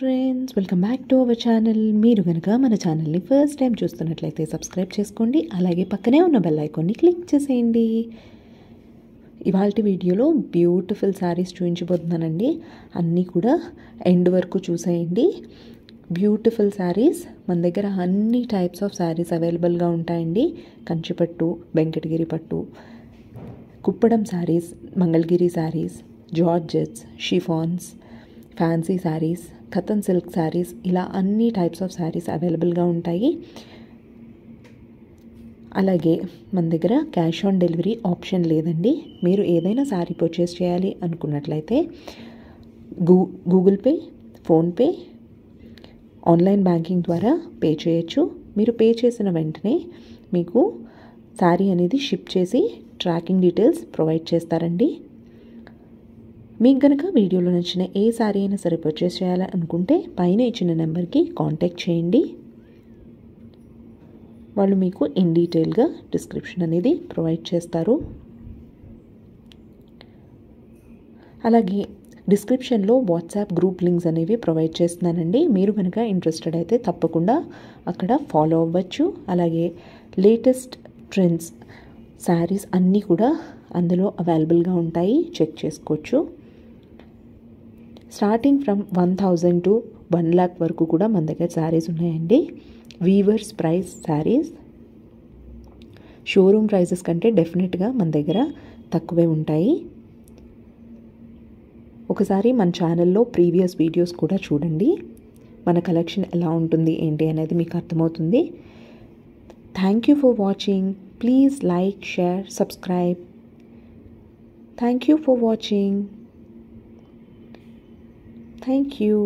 Friends, welcome back to our channel. మీరు కనుక మన ఛానల్ని ఫస్ట్ టైం చూస్తున్నట్లయితే సబ్స్క్రైబ్ చేసుకోండి. అలాగే పక్కనే ఉన్న బెల్ ఐకాన్ని క్లిక్ చేసేయండి. ఇవాల్టి వీడియోలో బ్యూటిఫుల్ శారీస్ చూపించబోతున్నానండి. అన్నీ కూడా ఎండ్ వరకు చూసేయండి. బ్యూటిఫుల్ శారీస్ మన దగ్గర అన్ని టైప్స్ ఆఫ్ శారీస్ అవైలబుల్గా ఉంటాయండి. కంచిపట్టు, వెంకటగిరి పట్టు, Kuppadam saris, Mangalagiri saris, georgettes, chiffons, fancy saris, Katan silk saris, ఇలా అన్ని టైప్స్ ఆఫ్ శారీస్ అవైలబుల్గా ఉంటాయి. అలాగే మన దగ్గర క్యాష్ ఆన్ డెలివరీ ఆప్షన్ లేదండి. మీరు ఏదైనా శారీ పర్చేస్ చేయాలి అనుకున్నట్లయితే Google pay, PhonePe, online banking ద్వారా పే చేయొచ్చు. మీరు పే చేసిన వెంటనే మీకు శారీ అనేది షిప్ చేసి ట్రాకింగ్ డీటెయిల్స్ ప్రొవైడ్ చేస్తారండి. మీకు కనుక వీడియోలో నచ్చిన ఏ శారీ అయినా సరే పర్చేస్ చేయాలనుకుంటే పైన ఇచ్చిన నెంబర్కి కాంటాక్ట్ చేయండి. వాళ్ళు మీకు ఇన్ డీటెయిల్గా డిస్క్రిప్షన్ అనేది ప్రొవైడ్ చేస్తారు. అలాగే డిస్క్రిప్షన్లో వాట్సాప్ గ్రూప్ లింక్స్ అనేవి ప్రొవైడ్ చేస్తున్నానండి. మీరు కనుక ఇంట్రెస్టెడ్ అయితే తప్పకుండా అక్కడ ఫాలో అవ్వచ్చు. అలాగే లేటెస్ట్ ట్రెండ్స్ శారీస్ అన్నీ కూడా అందులో అవైలబుల్గా ఉంటాయి, చెక్ చేసుకోవచ్చు. స్టార్టింగ్ ఫ్రమ్ 1000 to 1 lakh వరకు కూడా మన దగ్గర శారీస్ ఉన్నాయండి. Weavers price saris showroom prices కంటే డెఫినెట్గా మన దగ్గర తక్కువే ఉంటాయి. ఒకసారి మన ఛానల్లో ప్రీవియస్ వీడియోస్ కూడా చూడండి. మన కలెక్షన్ ఎలా ఉంటుంది ఏంటి అనేది మీకు అర్థమవుతుంది. Thank you for watching. Please like, share, subscribe. Thank you for watching. Thank you.